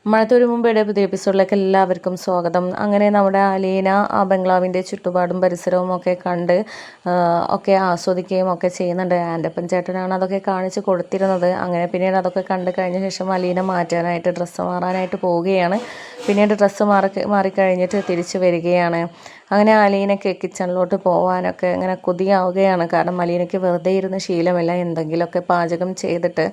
മഴത്തൊരു മുമ്പയുടെ പുതിയ എപ്പിസോഡിലേക്ക് എല്ലാവർക്കും സ്വാഗതം. അങ്ങനെ നമ്മുടെ അലീന ആ ബംഗ്ലാവിൻ്റെ ചുറ്റുപാടും പരിസരവും ഒക്കെ കണ്ട് ഒക്കെ ആസ്വദിക്കുകയും ഒക്കെ ചെയ്യുന്നുണ്ട്. ആൻ്റപ്പൻ ചേട്ടനാണ് അതൊക്കെ കാണിച്ച് കൊടുത്തിരുന്നത്. അങ്ങനെ പിന്നീട് അതൊക്കെ കണ്ട് കഴിഞ്ഞ ശേഷം അലീന മാറ്റാനായിട്ട് ഡ്രസ്സ് മാറാനായിട്ട് പോവുകയാണ്. പിന്നീട് ഡ്രസ്സ് മാറിക്കഴിഞ്ഞിട്ട് തിരിച്ചു വരികയാണ്. അങ്ങനെ അലീനയ്ക്ക് കിച്ചണിലോട്ട് പോകാനൊക്കെ ഇങ്ങനെ കൊതിയാവുകയാണ്. കാരണം അലീനയ്ക്ക് വെറുതെ ഇരുന്ന് ശീലമില്ല. എന്തെങ്കിലുമൊക്കെ പാചകം ചെയ്തിട്ട്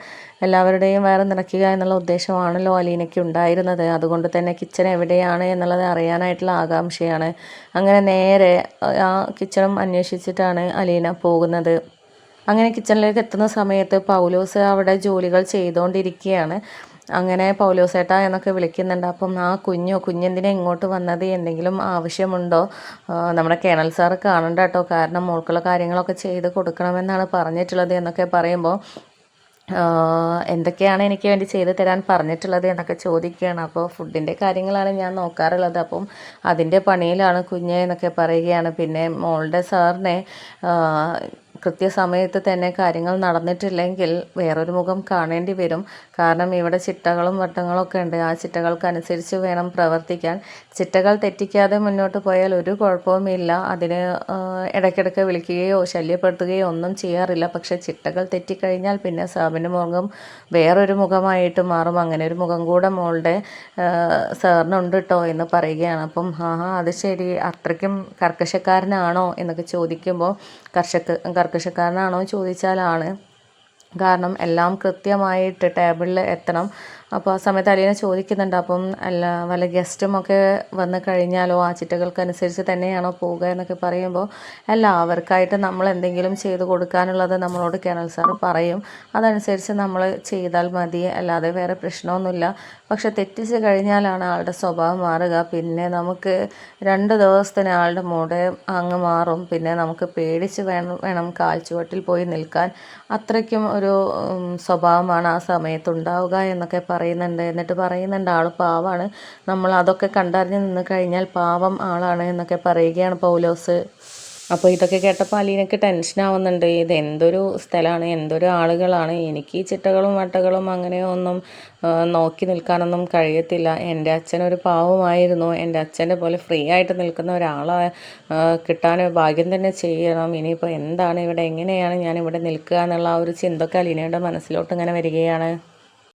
എല്ലാവരുടെയും വയറ് നിറയ്ക്കുക എന്നുള്ള ഉദ്ദേശമാണല്ലോ അലീനയ്ക്ക് ഉണ്ടായിരുന്നത്. അതുകൊണ്ട് തന്നെ കിച്ചൺ എവിടെയാണ് എന്നുള്ളത് അറിയാനായിട്ടുള്ള ആകാംക്ഷയാണ്. അങ്ങനെ നേരെ ആ കിച്ചണും അന്വേഷിച്ചിട്ടാണ് അലീന പോകുന്നത്. അങ്ങനെ കിച്ചണിലേക്ക് എത്തുന്ന സമയത്ത് പൗലോസ് അവിടെ ജോലികൾ ചെയ്തുകൊണ്ടിരിക്കുകയാണ്. അങ്ങനെ പൗലോസേട്ടാ എന്നൊക്കെ വിളിക്കുന്നുണ്ട്. അപ്പം ആ കുഞ്ഞെന്തിനാ ഇങ്ങോട്ട് വന്നത്, എന്തെങ്കിലും ആവശ്യമുണ്ടോ? നമ്മുടെ കേണൽ സാറ് കാണണ്ട കേട്ടോ, കാരണം മോൾക്കുള്ള കാര്യങ്ങളൊക്കെ ചെയ്ത് കൊടുക്കണമെന്നാണ് പറഞ്ഞിട്ടുള്ളത് എന്നൊക്കെ പറയുമ്പോൾ എന്തൊക്കെയാണ് എനിക്ക് വേണ്ടി ചെയ്ത് തരാൻ പറഞ്ഞിട്ടുള്ളത് എന്നൊക്കെ ചോദിക്കുകയാണ്. അപ്പോൾ ഫുഡിൻ്റെ കാര്യങ്ങളാണ് ഞാൻ നോക്കാറുള്ളത്, അപ്പം അതിൻ്റെ പണിയിലാണ് കുഞ്ഞ് എന്നൊക്കെ പറയുകയാണ്. പിന്നെ മോളുടെ സാറിനെ കൃത്യസമയത്ത് തന്നെ കാര്യങ്ങൾ നടന്നിട്ടില്ലെങ്കിൽ വേറൊരു മുഖം കാണേണ്ടി വരും. കാരണം ഇവിടെ ചിട്ടകളും വട്ടങ്ങളൊക്കെ ഉണ്ട്. ആ ചിട്ടകൾക്കനുസരിച്ച് വേണം പ്രവർത്തിക്കാൻ. ചിട്ടകൾ തെറ്റിക്കാതെ മുന്നോട്ട് പോയാൽ ഒരു കുഴപ്പവുമില്ല. അതിന് ഇടയ്ക്കിടയ്ക്ക് വിളിക്കുകയോ ശല്യപ്പെടുത്തുകയോ ഒന്നും ചെയ്യാറില്ല. പക്ഷേ ചിട്ടകൾ തെറ്റിക്കഴിഞ്ഞാൽ പിന്നെ സാബിൻ്റെ മുഖം വേറൊരു മുഖമായിട്ട് മാറും. അങ്ങനെ ഒരു മുഖം കൂടെ മോളുടെ സാറിനുണ്ട് കേട്ടോ എന്ന് പറയുകയാണ്. അപ്പം അത് ശരി, അത്രയ്ക്കും കർക്കശക്കാരനാണോ എന്നൊക്കെ ചോദിക്കുമ്പോൾ കർക്കശക്കാരനാണോ ചോദിച്ചാലാണ്. കാരണം എല്ലാം കൃത്യമായിട്ട് ടേബിളിൽ എത്തണം. അപ്പോൾ ആ സമയത്ത് അലീന ചോദിക്കുന്നുണ്ട്, അപ്പം വല്ല ഗസ്റ്റും ഒക്കെ വന്നു കഴിഞ്ഞാലോ ആ ചിട്ടകൾക്കനുസരിച്ച് തന്നെയാണോ പോവുക എന്നൊക്കെ പറയുമ്പോൾ അവർക്കായിട്ട് നമ്മൾ എന്തെങ്കിലും ചെയ്ത് കൊടുക്കാനുള്ളത് നമ്മളോട് കേണൽ സാറ് പറയും. അതനുസരിച്ച് നമ്മൾ ചെയ്താൽ മതി, അല്ലാതെ വേറെ പ്രശ്നമൊന്നുമില്ല. പക്ഷെ തെറ്റിച്ച് കഴിഞ്ഞാലാണ് ആളുടെ സ്വഭാവം മാറുക. പിന്നെ നമുക്ക് 2 ദിവസത്തിന് ആളുടെ മൂഡ് അങ്ങ് മാറും. പിന്നെ നമുക്ക് പേടിച്ച് വേണം കാൽച്ചുവട്ടിൽ പോയി നിൽക്കാൻ. അത്രയ്ക്കും ഒരു സ്വഭാവമാണ് ആ സമയത്തുണ്ടാവുക എന്നൊക്കെ പറയുന്നുണ്ട്. എന്നിട്ട് പറയുന്നുണ്ട് ആൾ പാവാണ്, നമ്മൾ അതൊക്കെ കണ്ടറിഞ്ഞ് നിന്ന് കഴിഞ്ഞാൽ പാവം ആളാണ് എന്നൊക്കെ പറയുകയാണ് പൗലോസ്. അപ്പോൾ ഇതൊക്കെ കേട്ടപ്പോൾ അലീനയ്ക്ക് ടെൻഷനാവുന്നുണ്ട്. ഇത് എന്തൊരു സ്ഥലമാണ്, എന്തൊരു ആളുകളാണ്. എനിക്ക് ഈ ചിട്ടകളും വട്ടകളും അങ്ങനെ ഒന്നും നോക്കി നിൽക്കാനൊന്നും കഴിയത്തില്ല. എൻ്റെ അച്ഛനൊരു പാവമായിരുന്നു. എൻ്റെ അച്ഛൻ്റെ പോലെ ഫ്രീ ആയിട്ട് നിൽക്കുന്ന ഒരാളെ കിട്ടാൻ ഭാഗ്യം തന്നെ ചെയ്യണം. ഇനിയിപ്പോൾ എന്താണ് ഇവിടെ, എങ്ങനെയാണ് ഞാനിവിടെ നിൽക്കുക എന്നുള്ള ആ ഒരു ചിന്തയൊക്കെ അലീനയുടെ മനസ്സിലോട്ട് ഇങ്ങനെ വരികയാണ്.